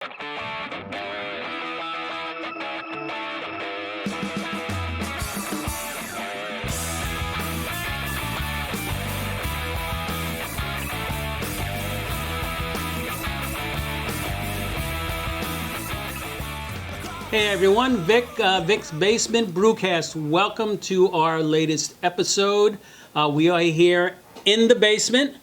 Hey everyone, Vic's Basement Brewcast. Welcome to our latest episode. We are here in the basement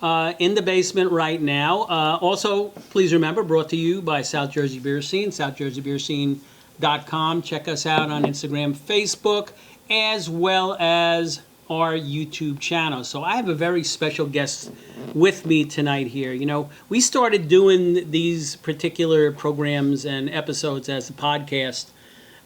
right now. Also, please remember, brought to you by South Jersey Beer Scene, southjerseybeerscene.com. Check us out on Instagram, Facebook, as well as our YouTube channel. So I have a very special guest with me tonight here. You know, we started doing these particular programs and episodes as a podcast,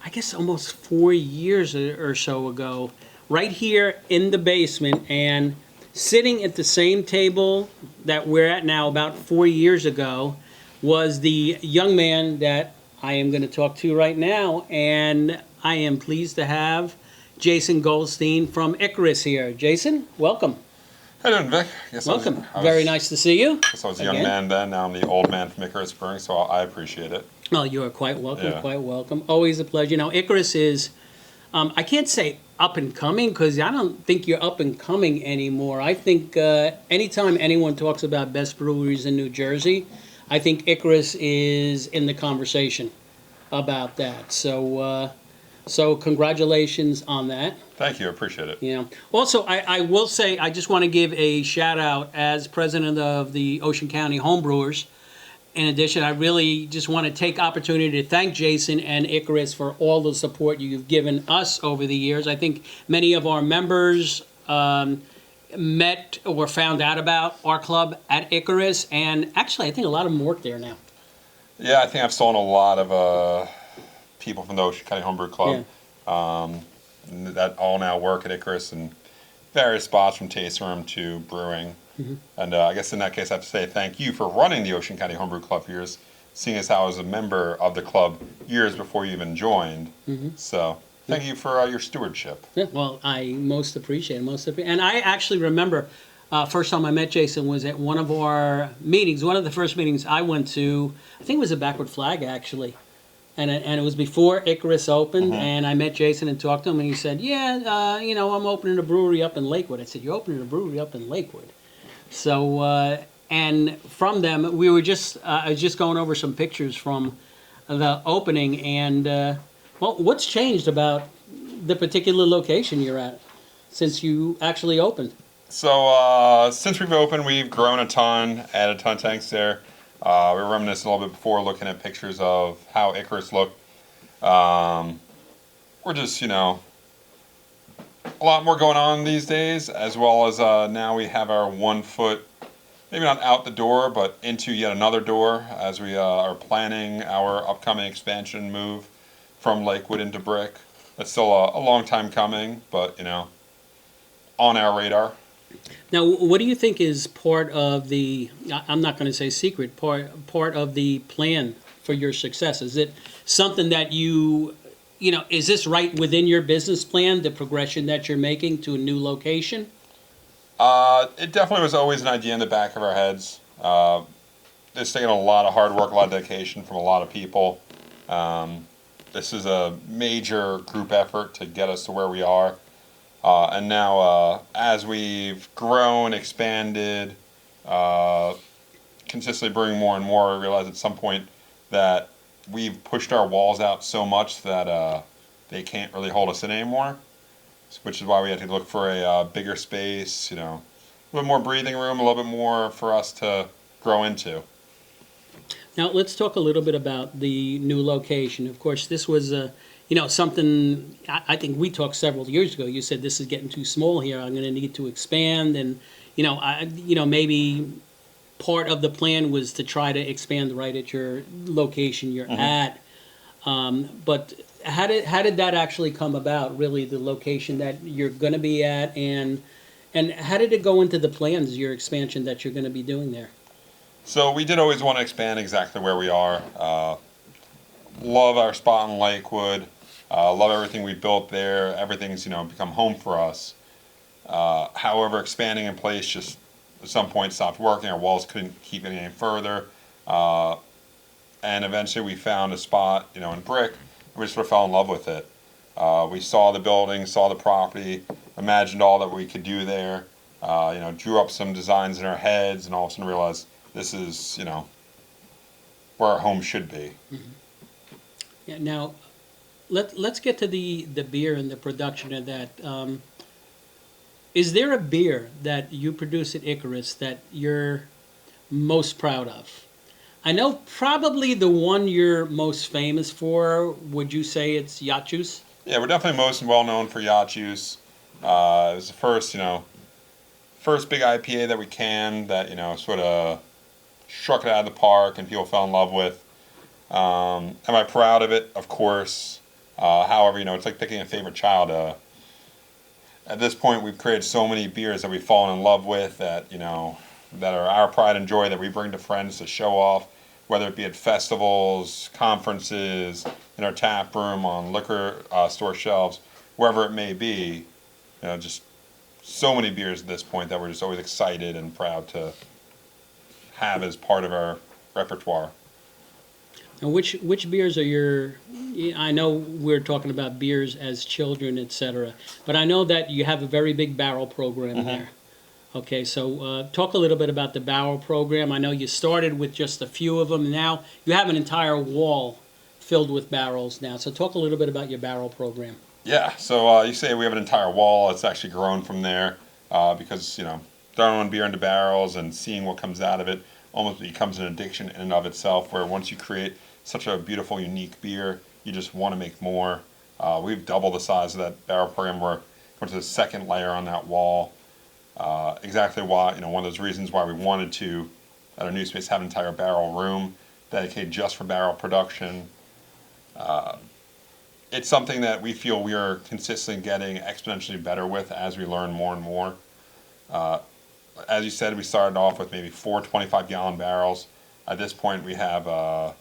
I guess almost 4 years or so ago, right here in the basement, and sitting at the same table that we're at now about 4 years ago was the young man that I am going to talk to right now, and I am pleased to have Jason Goldstein from Icarus here. Jason, welcome. How you doing, Vic? Welcome. Very nice to see you. I was a young man then. Now I'm the old man from Icarus Brewing, so I appreciate it. Well, you are quite welcome. Quite welcome. Always a pleasure. Now, Icarus is, I can't say up and coming because I don't think you're up and coming anymore. I think anytime anyone talks about best breweries in New Jersey, I think Icarus is in the conversation about that. So congratulations on that. Thank you. I appreciate it. Yeah. Also, I will say, I just want to give a shout out as president of the Ocean County Homebrewers. In addition, I really just want to take opportunity to thank Jason and Icarus for all the support you've given us over the years. I think many of our members met or found out about our club at Icarus, and actually I think a lot of them work there now. Yeah, I think I've stolen a lot of people from the Ocean County Homebrew Club that all now work at Icarus in various spots, from tasting room to brewing. Mm-hmm. And I guess in that case I have to say thank you for running the Ocean County Homebrew Club for years, seeing as how I was a member of the club years before you even joined. Mm-hmm. So thank you for your stewardship. Yeah, well, I most appreciate it. And I actually remember first time I met Jason was at one of our meetings, one of the first meetings I went to. I think it was a Backward Flag, actually. And it was before Icarus opened, and I met Jason and talked to him, and he said, I'm opening a brewery up in Lakewood. I said, you're opening a brewery up in Lakewood? So, and from them, we were I was just going over some pictures from the opening, and, what's changed about the particular location you're at since you actually opened? So, since we've opened, we've grown a ton, added a ton of tanks there. We were reminiscing a little bit before, looking at pictures of how Icarus looked. We're just, a lot more going on these days, as well as now we have our 1 foot, maybe not out the door, but into yet another door, as we are planning our upcoming expansion move from Lakewood into Brick. That's still a long time coming, but, on our radar. Now, what do you think is part of the, I'm not going to say secret, part of the plan for your success? Is it something that is this right within your business plan, the progression that you're making to a new location? It definitely was always an idea in the back of our heads. It's taken a lot of hard work, a lot of dedication from a lot of people. This is a major group effort to get us to where we are. And now, as we've grown, expanded, consistently brewing more and more, we realize at some point that we've pushed our walls out so much that they can't really hold us in anymore, which is why we had to look for a bigger space, a little bit more breathing room, a little bit more for us to grow into. Now, let's talk a little bit about the new location. Of course, this was something I think we talked several years ago. You said, this is getting too small here. I'm going to need to expand. And, maybe part of the plan was to try to expand right at your location you're at. But how did that actually come about, really, the location that you're going to be at? And how did it go into the plans, your expansion that you're going to be doing there? So we did always want to expand exactly where we are. Love our spot in Lakewood. Love everything we built there. Everything's, become home for us. However, expanding in place just at some point stopped working. Our walls couldn't keep it any further. and eventually we found a spot, in Brick, and we just sort of fell in love with it. We saw the building, saw the property, imagined all that we could do there. Drew up some designs in our heads, and all of a sudden realized this is, where our home should be. Yeah, now, let's get to the beer and the production of that. Is there a beer that you produce at Icarus that you're most proud of? I know probably the one you're most famous for, would you say it's Yacht Juice? Yeah, we're definitely most well known for Yacht Juice. It was the first big IPA that we canned that, sort of struck it out of the park and people fell in love with. Am I proud of it? Of course. However, it's like picking a favorite child. At this point, we've created so many beers that we've fallen in love with that, that are our pride and joy that we bring to friends to show off, whether it be at festivals, conferences, in our tap room, on liquor store shelves, wherever it may be. Just so many beers at this point that we're just always excited and proud to have as part of our repertoire. And which beers are your? I know we're talking about beers as children, etc. But I know that you have a very big barrel program there. Okay, so talk a little bit about the barrel program. I know you started with just a few of them. Now you have an entire wall filled with barrels now. So talk a little bit about your barrel program. Yeah, so you say we have an entire wall. It's actually grown from there because, throwing beer into barrels and seeing what comes out of it almost becomes an addiction in and of itself, where once you create such a beautiful, unique beer, you just want to make more. We've doubled the size of that barrel program. We're going to the second layer on that wall. Exactly why, one of those reasons why we wanted to, at our new space, have an entire barrel room dedicated just for barrel production. It's something that we feel we are consistently getting exponentially better with as we learn more and more. As you said, we started off with maybe 4 25-gallon barrels. At this point, we have about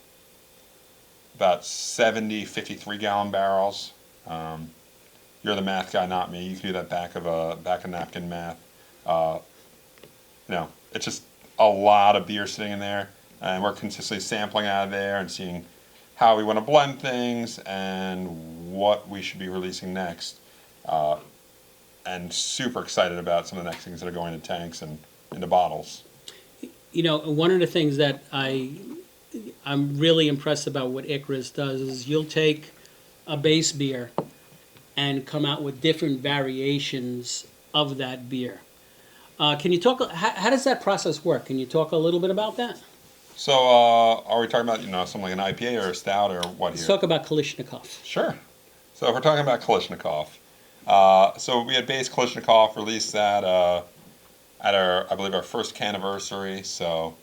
70 53-gallon barrels. You're the math guy, not me. You can do that back of napkin math. It's just a lot of beer sitting in there, and we're consistently sampling out of there and seeing how we want to blend things and what we should be releasing next. And super excited about some of the next things that are going to tanks and into bottles. One of the things that I'm really impressed about what Icarus does is you'll take a base beer and come out with different variations of that beer. Can you talk? How does that process work? Can you talk a little bit about that? So, are we talking about something like an IPA or a stout or what here? Let's talk about Kalashnikov. Sure. So, if we're talking about Kalashnikov, so we had base Kalashnikov released that at I believe our first canniversary. So,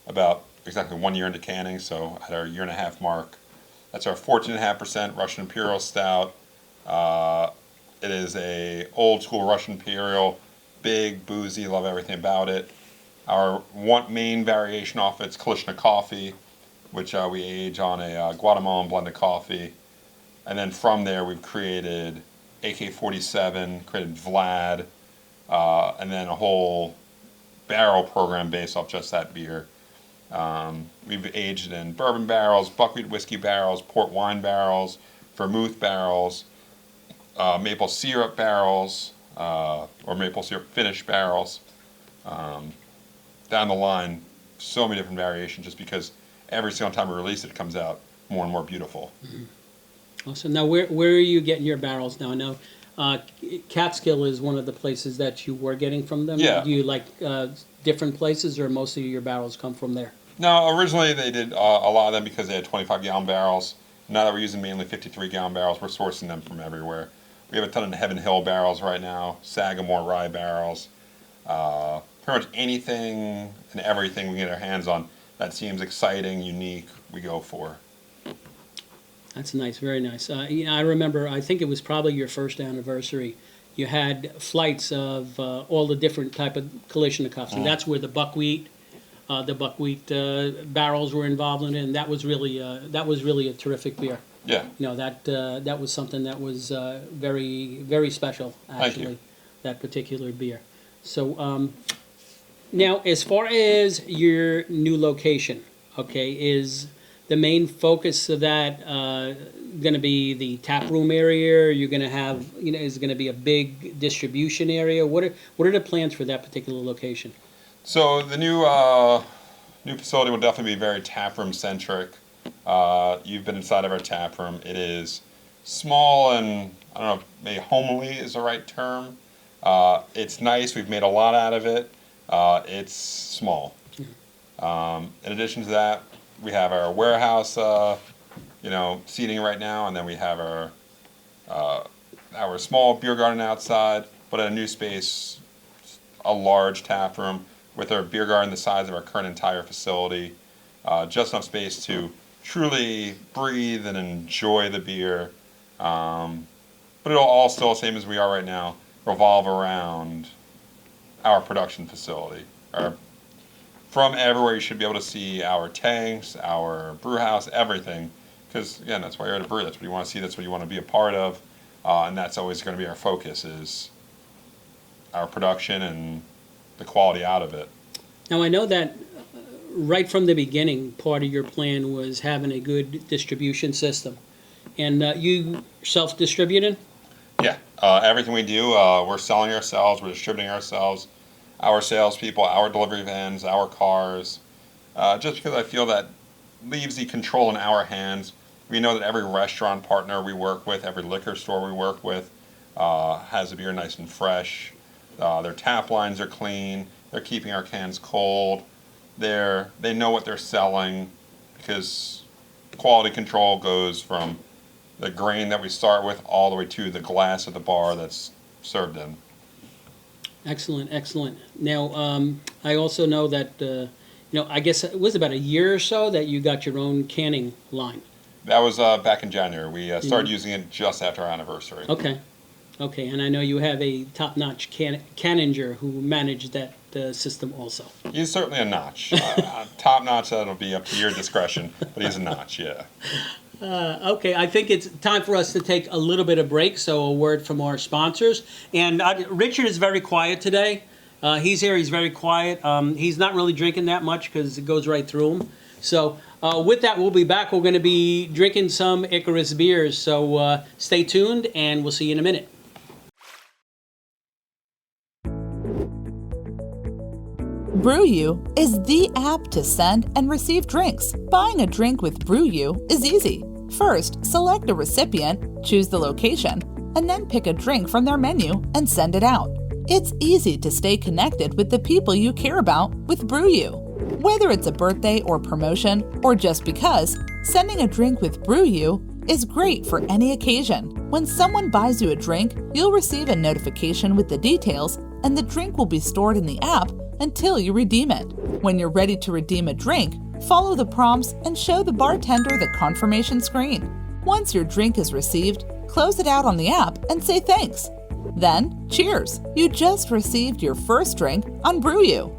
about exactly 1 year into canning. So, at our 1.5-year mark, that's our 14.5% Russian Imperial Stout. It is a old school Russian Imperial, big, boozy, love everything about it. Our one main variation off it's Kalashnikov coffee, which we age on a Guatemalan blended coffee. And then from there we've created AK-47, created Vlad, and then a whole barrel program based off just that beer. We've aged it in bourbon barrels, buckwheat whiskey barrels, port wine barrels, vermouth barrels, maple syrup barrels, or maple syrup finish barrels. Down the line, so many different variations just because every single time we release it, it comes out more and more beautiful. Awesome. Now, where are you getting your barrels now? I know Catskill is one of the places that you were getting from them. Yeah. Do you like different places, or most of your barrels come from there? No, originally they did a lot of them because they had 25-gallon barrels. Now that we're using mainly 53-gallon barrels, we're sourcing them from everywhere. We have a ton of Heaven Hill barrels right now, Sagamore rye barrels. Pretty much anything and everything we get our hands on that seems exciting, unique, we go for. That's nice, very nice. I remember, I think it was probably your first anniversary. You had flights of all the different type of Kalashnikovs, and that's where the buckwheat barrels were involved in it, and that was really a terrific beer. Yeah. That was something that was very, very special, actually. Thank you. That particular beer. So now, as far as your new location, okay, is the main focus of that going to be the tap room area? You're going to have, is it going to be a big distribution area? What are the plans for that particular location? So the new facility will definitely be very taproom centric. You've been inside of our tap room. It is small and, I don't know if maybe homely is the right term. It's nice. We've made a lot out of it. It's small. In addition to that, we have our warehouse, seating right now, and then we have our small beer garden outside, but in a new space, a large tap room with our beer garden the size of our current entire facility. Just enough space to truly breathe and enjoy the beer. But it'll all still, same as we are right now, revolve around our production facility. From everywhere, you should be able to see our tanks, our brew house, everything. Because, again, that's why you're at a brewery. That's what you want to see. That's what you want to be a part of. And that's always going to be our focus, is our production and the quality out of it. Now, I know that right from the beginning, part of your plan was having a good distribution system. And you self-distributed? Yeah. Everything we do, we're selling ourselves. We're distributing ourselves. Our salespeople, our delivery vans, our cars. Just because I feel that leaves the control in our hands. We know that every restaurant partner we work with, every liquor store we work with, has the beer nice and fresh. Their tap lines are clean. They're keeping our cans cold. They know what they're selling, because quality control goes from the grain that we start with all the way to the glass of the bar that's served in. Excellent, excellent. Now, I also know that, I guess it was about a year or so that you got your own canning line. That was back in January. We started using it just after our anniversary. Okay, and I know you have a top-notch canninger who managed that system also. He's certainly a notch. Top-notch, that'll be up to your discretion, but he's a notch, yeah. Okay, I think it's time for us to take a little bit of break, so a word from our sponsors. And Richard is very quiet today. He's here, he's very quiet. He's not really drinking that much because it goes right through him. So with that, we'll be back. We're going to be drinking some Icarus beers, so stay tuned, and we'll see you in a minute. BruYou is the app to send and receive drinks. Buying a drink with BruYou is easy. First, select a recipient, choose the location, and then pick a drink from their menu and send it out. It's easy to stay connected with the people you care about with BruYou. Whether it's a birthday or promotion, or just because, sending a drink with BruYou is great for any occasion. When someone buys you a drink, you'll receive a notification with the details, and the drink will be stored in the app until you redeem it. When you're ready to redeem a drink, follow the prompts and show the bartender the confirmation screen. Once your drink is received, close it out on the app and say thanks. Then, cheers! You just received your first drink on BruYou.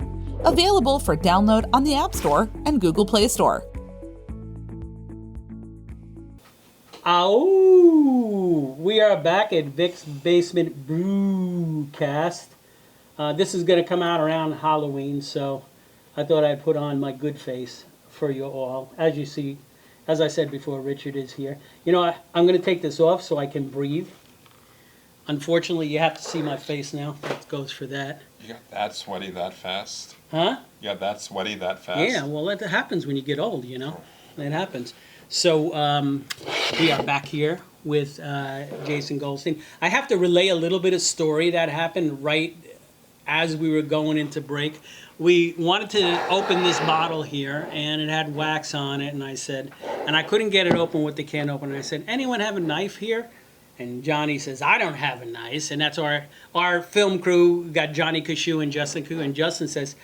Available for download on the App Store and Google Play Store. Oh, we are back at Vic's Basement Brewcast. This is going to come out around Halloween, so I thought I'd put on my good face for you all. As you see, as I said before, Richard is here. I'm going to take this off so I can breathe. Unfortunately, you have to see my face now. That goes for that. You got that sweaty that fast? Huh? You got that sweaty that fast? Yeah, well, that happens when you get old, It happens. So we are back here with Jason Goldstein. I have to relay a little bit of story that happened right as we were going into break. We wanted to open this bottle here, and it had wax on it, and I couldn't get it open with the can opener. I said, anyone have a knife here? And Johnny says, I don't have a knife. And that's our film crew. We got Johnny Kashu and Justin Koo. And Justin says,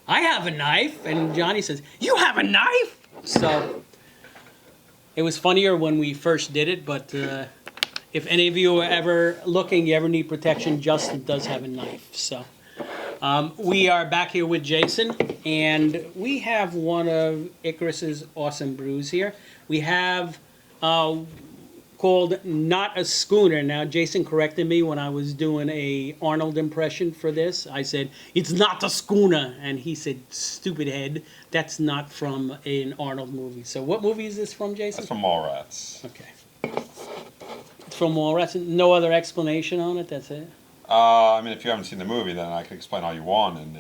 I have a knife. And Johnny says, you have a knife? So it was funnier when we first did it. But if any of you are ever looking, you ever need protection, Justin does have a knife. So we are back here with Jason. And we have one of Icarus's awesome brews here. We have called Not a Schooner. Now, Jason corrected me when I was doing a Arnold impression for this. I said, it's not a schooner. And he said, stupid head, that's not from an Arnold movie. So what movie is this from, Jason? That's from Mallrats. Okay. It's from Mallrats. No other explanation on it? That's it? I mean, if you haven't seen the movie, then I can explain all you want and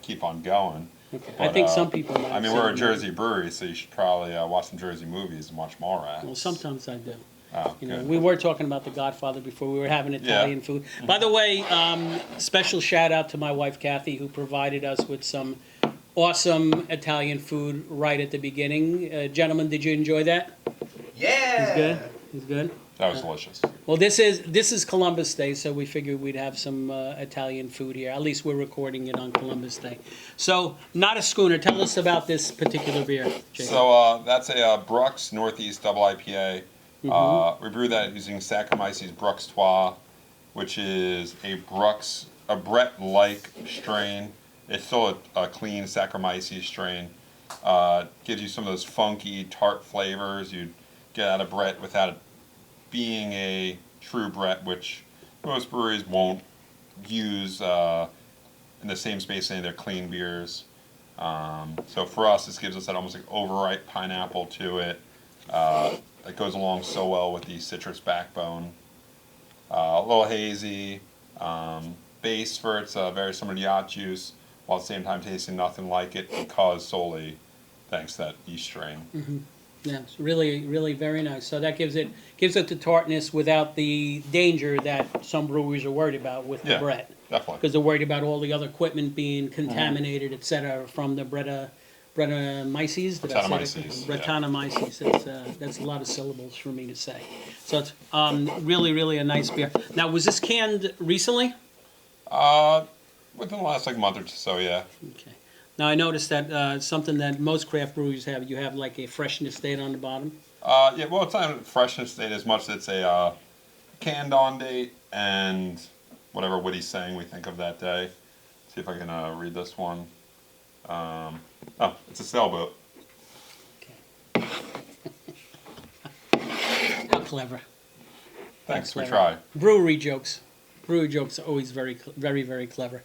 keep on going. Okay. But, I think some people might I mean, have we're a seen Jersey brewery, so you should probably watch some Jersey movies and watch Mallrats. Well, sometimes I do. Oh, You know, good. we were talking about The Godfather before. We were having Italian food. By the way, special shout out to my wife Kathy, who provided us with some awesome Italian food right at the beginning. Gentlemen, did you enjoy that? Yeah. It's good. It's good. That was delicious. Well, this is Columbus Day, so we figured we'd have some Italian food here. At least we're recording it on Columbus Day. So, Not a Schooner. Tell us about this particular beer, Jason. So that's a Brux Northeast Double IPA. We brew that using Saccharomyces bruxtois, which is a Brett-like strain. It's still a clean Saccharomyces strain. Gives you some of those funky, tart flavors you'd get out of Brett without it being a true Brett, which most breweries won't use in the same space any of their clean beers. So for us, this gives us that almost like overripe pineapple to it. That goes along so well with the citrus backbone. A little hazy. Base for it's very similar to Yacht Juice, while at the same time tasting nothing like it because solely thanks to that yeast strain. Yeah, it's really, really very nice. So that gives it the tartness without the danger that some breweries are worried about with the Yeah, Brett. definitely. Because they're worried about all the other equipment being contaminated, et cetera, from the Brettanomyces. Did I say Brettanomyces, it? yeah. Brettanomyces. That's a lot of syllables for me to say. So it's really, really a nice beer. Now, was this canned recently? Within the last month or so, yeah. Okay. Now, I noticed that something that most craft breweries have, you have like a freshness date on the bottom. Yeah, well, it's not a freshness date as much as it's a canned on date and whatever witty saying we think of that day. See if I can read this one. Oh, it's a sailboat. Okay. How clever. Thanks, Clever. we try. Brewery jokes. Brewery jokes are always very, very, very clever.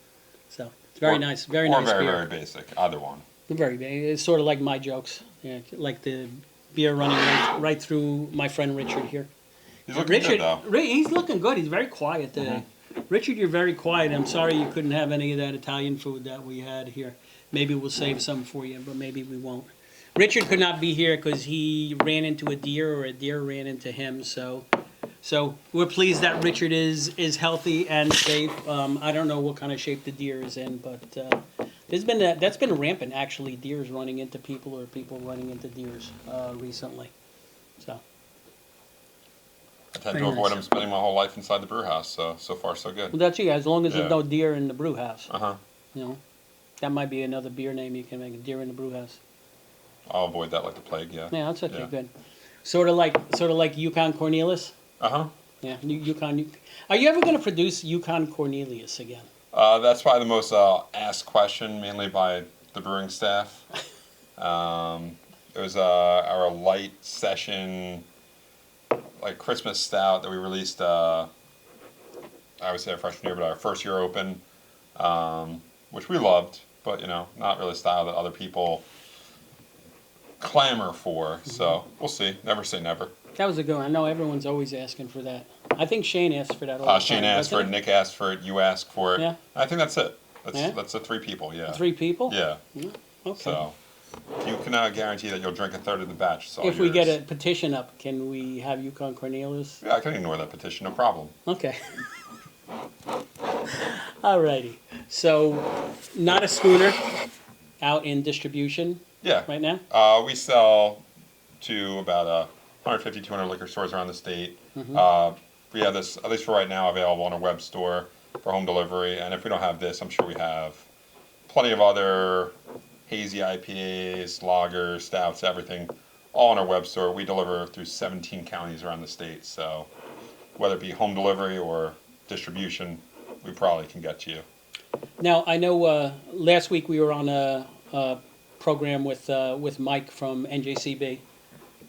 So it's very nice. Very or nice very, beer. very basic. Either one. Very. It's sort of like my jokes. Yeah, like the beer running right through my friend Richard here. He's looking Richard, good, though. He's looking good. He's very quiet today. Richard, you're very quiet. I'm sorry you couldn't have any of that Italian food that we had here. Maybe we'll save some for you, but maybe we won't. Richard could not be here because he ran into a deer or a deer ran into him. So we're pleased that Richard is healthy and safe. I don't know what kind of shape the deer is in, but that's been rampant actually. Deers running into people or people running into deers recently. So. I tend Very to avoid nice. them spending my whole life inside the brew house, so far so good. Well, that's you. As long as Yeah. there's no deer in the brew house, Uh-huh. you know, that might be another beer name you can make. A deer in the brew house. I'll avoid that like the plague, yeah. Yeah, that's okay. Yeah. Good. Sort of like Yukon Cornelius. Uh-huh. Yeah, Yukon. Are you ever going to produce Yukon Cornelius again? That's probably the most asked question, mainly by the brewing staff. It was our light session, like Christmas stout that we released, I would say our freshman year, but our first year open, which we loved, but, not really a style that other people clamor for. So we'll see. Never say never. That was a good one. I know everyone's always asking for that. I think Shane asked for that all the time. Shane asked for it, doesn't Nick asked for it, you asked for it. Yeah. I think that's it. Yeah? That's the 3 people, yeah. he? 3 people? Yeah. Okay. So you can guarantee that you'll drink a third of the batch. It's all If we yours. get a petition up, can we have Yukon Cornelius? Yeah, I can ignore that petition, no problem. Okay. Alrighty. So, Not a Schooner out in distribution Yeah. right now? We sell to about 150, 200 liquor stores around the state. We have this, at least for right now, available on our web store for home delivery. And if we don't have this, I'm sure we have plenty of other hazy IPAs, lagers, stouts, everything, all on our web store. We deliver through 17 counties around the state. So whether it be home delivery or distribution, we probably can get to you. Now, I know last week we were on a program with Mike from NJCB,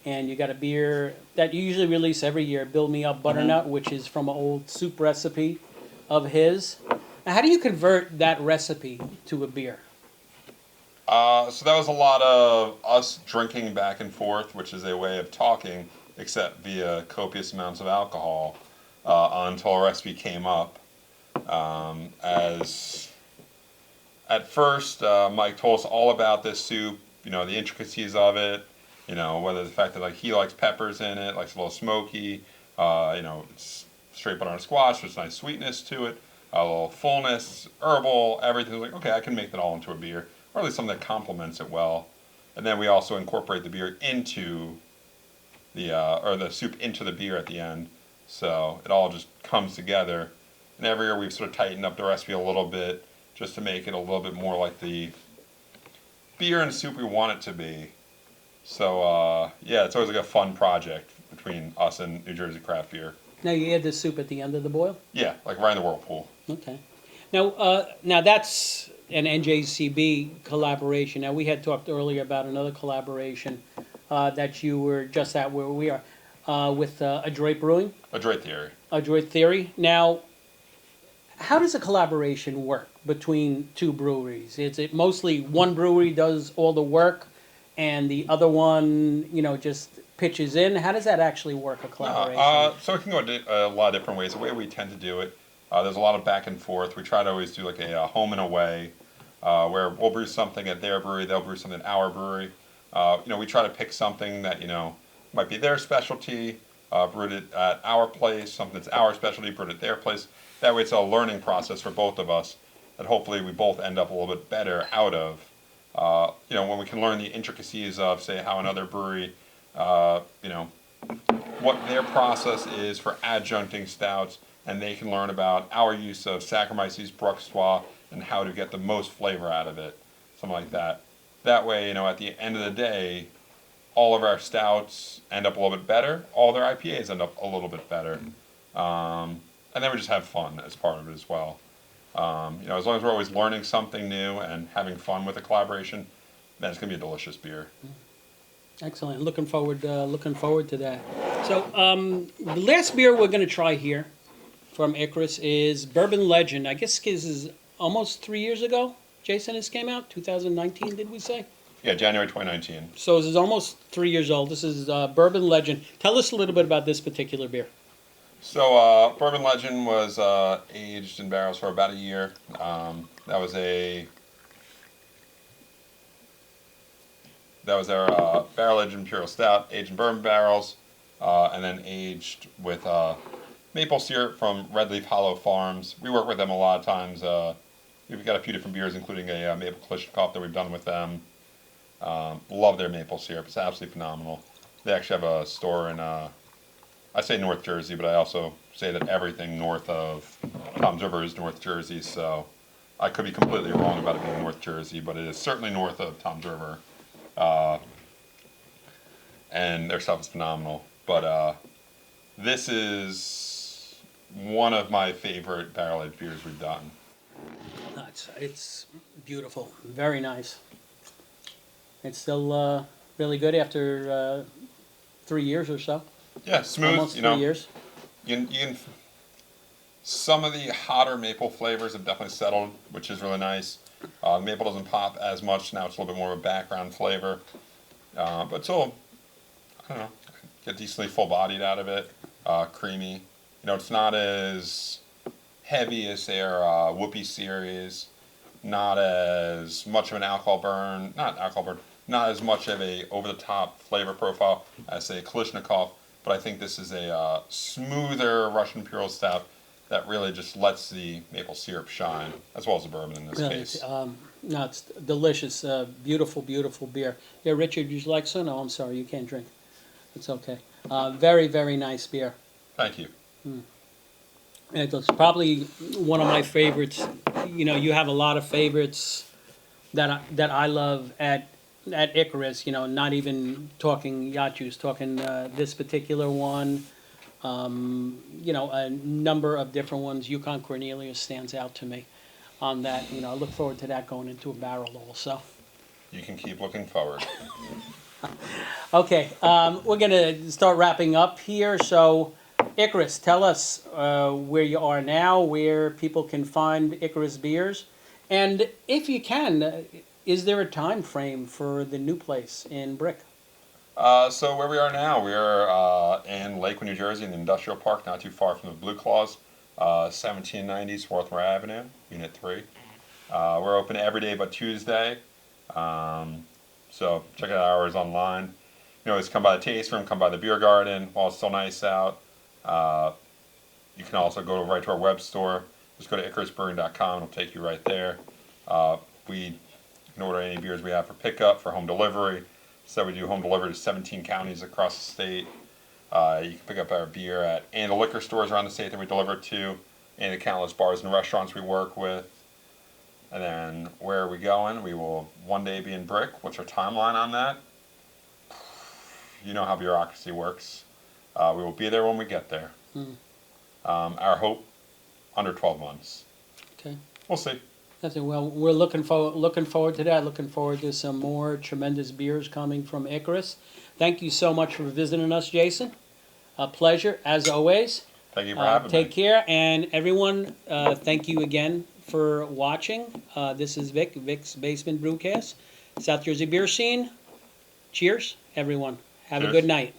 and you got a beer that you usually release every year, Me Up Butternut, which is from an old soup recipe of his. Now, how do you convert that recipe to a beer? So that was a lot of us drinking back and forth, which is a way of talking, except via copious amounts of alcohol, until a recipe came up. As at first, Mike told us all about this soup, the intricacies of it, whether the fact that like he likes peppers in it, likes a little smoky, it's straight butternut squash, there's nice sweetness to it, a little fullness, herbal, everything. Like, okay, I can make that all into a beer, or at least something that complements it well. And then we also incorporate the beer into or the soup into the beer at the end. So it all just comes together. And every year we've sort of tightened up the recipe a little bit just to make it a little bit more like the beer and soup we want it to be. So yeah, it's always like a fun project between us and New Jersey Craft Beer. Now you add the soup at the end of the boil? Yeah, like right in the whirlpool. Okay. Now that's an NJCB collaboration. Now we had talked earlier about another collaboration that you were just at where we are with Adroit Brewing. Adroit Theory. Adroit Theory. Now, how does a collaboration work between two breweries? Is it mostly one brewery does all the work and the other one, just pitches in? How does that actually work, a collaboration? So it can go a lot of different ways. The way we tend to do it, there's a lot of back and forth. We try to always do like a home and away, where we'll brew something at their brewery, they'll brew something at our brewery. We try to pick something that, might be their specialty, brewed it at our place, something that's our specialty, brewed at their place. That way it's a learning process for both of us that hopefully we both end up a little bit better out of. When we can learn the intricacies of, say, how another brewery, what their process is for adjuncting stouts, and they can learn about our use of Saccharomyces bruxellois and how to get the most flavor out of it, something like that. That way, at the end of the day, all of our stouts end up a little bit better, all their IPAs end up a little bit better. And then we just have fun as part of it as well. As long as we're always learning something new and having fun with the collaboration, then it's going to be a delicious beer. Excellent. Looking forward to that. So the last beer we're going to try here from Icarus is Bourbon Legend. I guess this is almost 3 years ago, Jason, this came out? 2019, did we say? Yeah, January 2019. So this is almost 3 years old. This is Bourbon Legend. Tell us a little bit about this particular beer. So Bourbon Legend was aged in barrels for about a year. That was our barrel-aged imperial stout, aged in bourbon barrels, and then aged with maple syrup from Red Leaf Hollow Farms. We work with them a lot of times. We've got a few different beers, including a maple Kalashnikov that we've done with them. Love their maple syrup. It's absolutely phenomenal. They actually have a store in, I say North Jersey, but I also say that everything north of Toms River is North Jersey, so I could be completely wrong about it being North Jersey, but it is certainly north of Toms River. And their stuff is phenomenal. But this is one of my favorite barrel-aged beers we've done. It's beautiful. Very nice. It's still really good after 3 years or so. Yeah, smooth. Almost 3 years. You can, some of the hotter maple flavors have definitely settled, which is really nice. Maple doesn't pop as much now; it's a little bit more of a background flavor, but still, I don't know, get decently full-bodied out of it. Creamy. It's not as heavy as their Whoopie series. Not as much of an not as much of a over-the-top flavor profile as, say, Kalashnikov, but I think this is a smoother Russian Imperial Stout that really just lets the maple syrup shine, as well as the bourbon in this case. It's delicious. Beautiful, beautiful beer. Yeah, Richard, would you like some? No, I'm sorry, you can't drink. It's okay. Very, very nice beer. Thank you. It's probably one of my favorites. You have a lot of favorites that I love at Icarus. Not even talking Yacht Juice, talking this particular one. A number of different ones. Yukon Cornelius stands out to me on that. I look forward to that going into a barrel also. You can keep looking forward. Okay, we're gonna start wrapping up here. So, Icarus, tell us where you are now, where people can find Icarus beers, and if you can, is there a time frame for the new place in Brick? So where we are now, we are in Lakewood, New Jersey, in the industrial park, not too far from the Blue Claws, 1790 Swarthmore Avenue, Unit 3. We're open every day but Tuesday, so check out our hours online. You can always come by the taste room, come by the beer garden while it's still nice out. You can also go right to our web store. Just go to IcarusBrewing.com, it'll take you right there. We can order any beers we have for pickup, for home delivery. So we do home delivery to 17 counties across the state. You can pick up our beer at any of the liquor stores around the state that we deliver to, and the countless bars and restaurants we work with. And then where are we going? We will one day be in Brick. What's our timeline on that? You know how bureaucracy works. We will be there when we get there. Our hope, under 12 months. Okay. We'll see. That's it. Well, we're looking forward to that. Looking forward to some more tremendous beers coming from Icarus. Thank you so much for visiting us, Jason. A pleasure, as always. Thank you for having me. Take care, and everyone, thank you again for watching. This is Vic's Basement Brewcast, South Jersey Beer Scene. Cheers, everyone. Have a Cheers. good night.